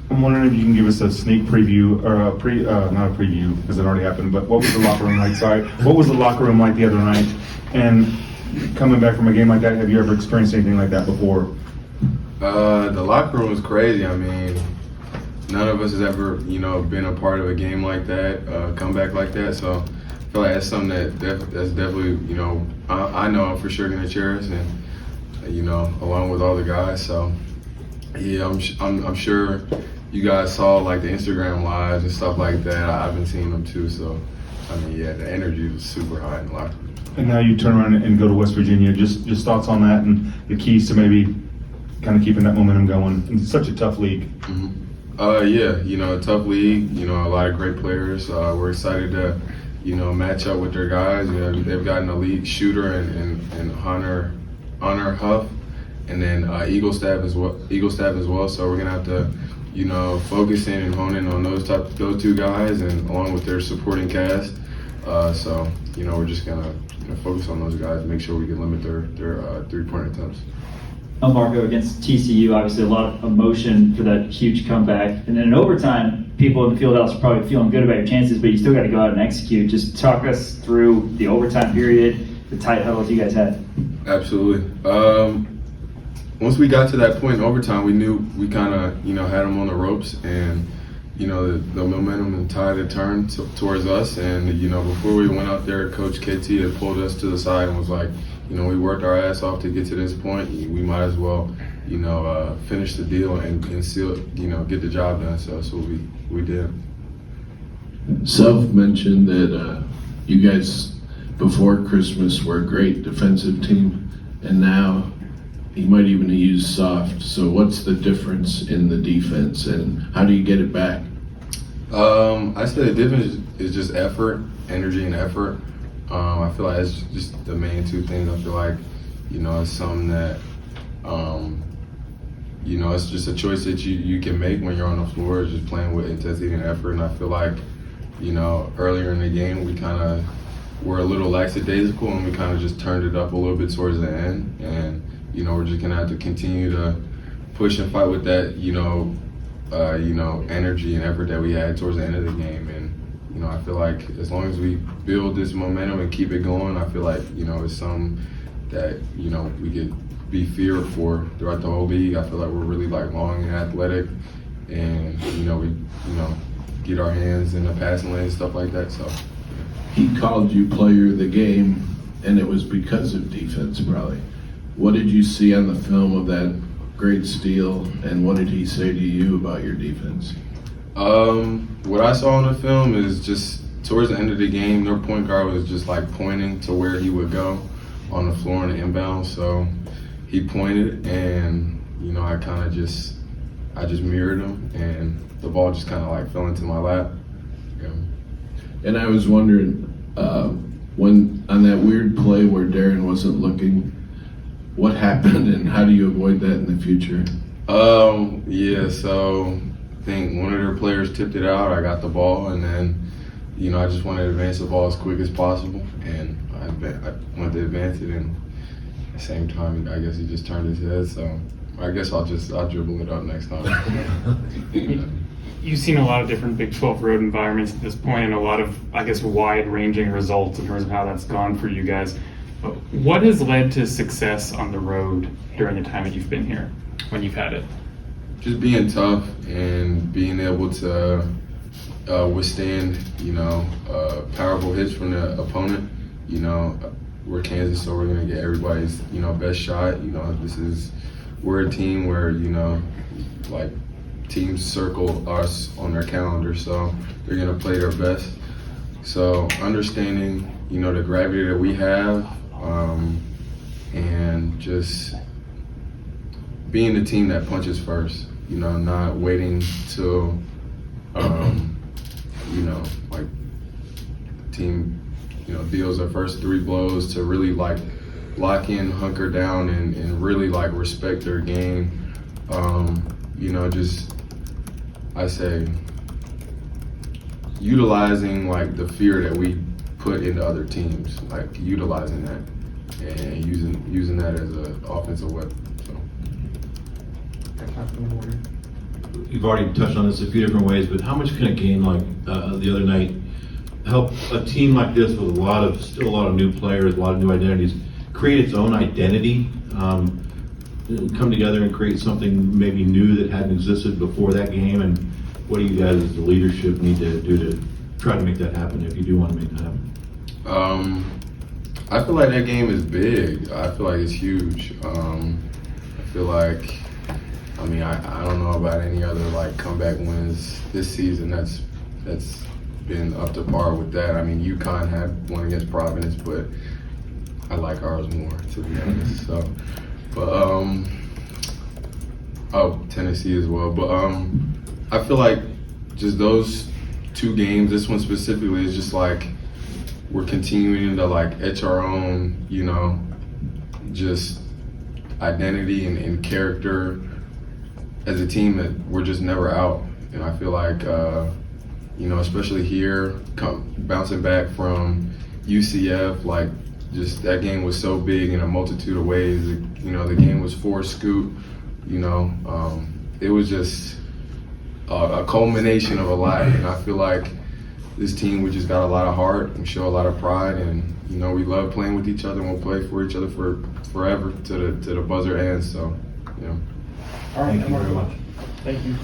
I'm wondering if you can give us a sneak preview, or not a preview because it already happened, but what was the locker room like? Sorry. What was the locker room like the other night? And coming back from a game like that, have you ever experienced anything like that before? The locker room was crazy. I mean, none of us has ever, been a part of a game like that, comeback like that. So I feel like that's something that's definitely, I know I'm for sure gonna cherish, and along with all the guys. So yeah, I'm sure you guys saw like the Instagram lives and stuff like that. I've been seeing them too. So I mean, yeah, the energy was super high in the locker room. And now you turn around and go to West Virginia. Just thoughts on that and the keys to maybe kind of keeping that momentum going. It's such a tough league. Mm-hmm. A tough league. A lot of great players. We're excited to, match up with their guys. They've got an elite shooter and Hunter Huff, and then Eagle Staff as well. So we're gonna have to, focus in and hone in on those two guys, and along with their supporting cast. So we're just gonna focus on those guys, make sure we can limit their 3-point attempts. Elmarko against TCU, obviously a lot of emotion for that huge comeback. And then in overtime, people in the field house are probably feeling good about your chances, but you still got to go out and execute. Just talk us through the overtime period, the tight huddles you guys had. Absolutely. Once we got to that point in overtime, we knew we kind of, had them on the ropes, and, the momentum and tide had turned towards us. And, before we went out there, Coach KT had pulled us to the side and was like, we worked our ass off to get to this point. We might as well, finish the deal and still, get the job done. So that's what we did. Self mentioned that you guys, before Christmas, were a great defensive team, and now he might even use soft. So what's the difference in the defense, and how do you get it back? I say the difference is just effort, energy and effort. I feel like it's just the main two things. I feel like, it's something that, it's just a choice that you can make when you're on the floor, is just playing with intensity and effort. And I feel like, earlier in the game, we kind of were a little lackadaisical, and we kind of just turned it up a little bit towards the end. And, we're just going to have to continue to push and fight with that, energy and effort that we had towards the end of the game. And, I feel like as long as we build this momentum and keep it going, I feel like, it's something that, we could be feared for throughout the whole league. I feel like we're really long and athletic, and, we, get our hands in the passing lane and stuff like that. So He called you player of the game, and it was because of defense, probably. What did you see on the film of that great steal, and what did he say to you about your defense? What I saw on the film is just towards the end of the game, their point guard was just pointing to where he would go on the floor in the inbound. So he pointed, and I just mirrored him, and the ball just kind of fell into my lap. Yeah. And I was wondering, when on that weird play where Darren wasn't looking, what happened, and how do you avoid that in the future? So I think one of their players tipped it out. I got the ball, and then, I just wanted to advance the ball as quick as possible, and I wanted to advance it, and at the same time, I guess he just turned his head. So I guess I'll dribble it up next time. You've seen a lot of different Big 12 road environments at this point, and a lot of, wide-ranging results in terms of how that's gone for you guys. But what has led to success on the road during the time that you've been here, when you've had it? Just being tough and being able to withstand, powerful hits from the opponent. We're Kansas, so we're gonna get everybody's, best shot. We're a team where, teams circle us on their calendar, so they're gonna play their best. So understanding, the gravity that we have, and just being the team that punches first. Not waiting till, team, deals their first 3 blows to really lock in, hunker down, and really respect their game. I say utilizing the fear that we put into other teams, utilizing that and using that as an offensive weapon. So. you've already touched on this a few different ways, but how much can a game like the other night help a team like this with still a lot of new players, a lot of new identities, create its own identity, come together and create something maybe new that hadn't existed before that game? And what do you guys as the leadership need to do to try to make that happen if you do want to make that happen? I feel like that game is big. I feel like it's huge. I feel like, I mean, I don't know about any other like comeback wins this season that's been up to par with that. I mean, UConn had one against Providence, but I like ours more, to be honest. So, but Tennessee as well. But I feel like just those two games, this one specifically, is just like we're continuing to like etch our own, you know, just identity and character as a team that we're just never out. And I feel like, you know, especially here, bouncing back from UCF, like just that game was so big in a multitude of ways. You know, the game was for Scoot, you know, it was just a culmination of a lot. And I feel like this team, we just got a lot of heart, we show a lot of pride, and you know, we love playing with each other, and we'll play for each other for forever to the buzzer ends. So, yeah. Thank you very much. Thank you.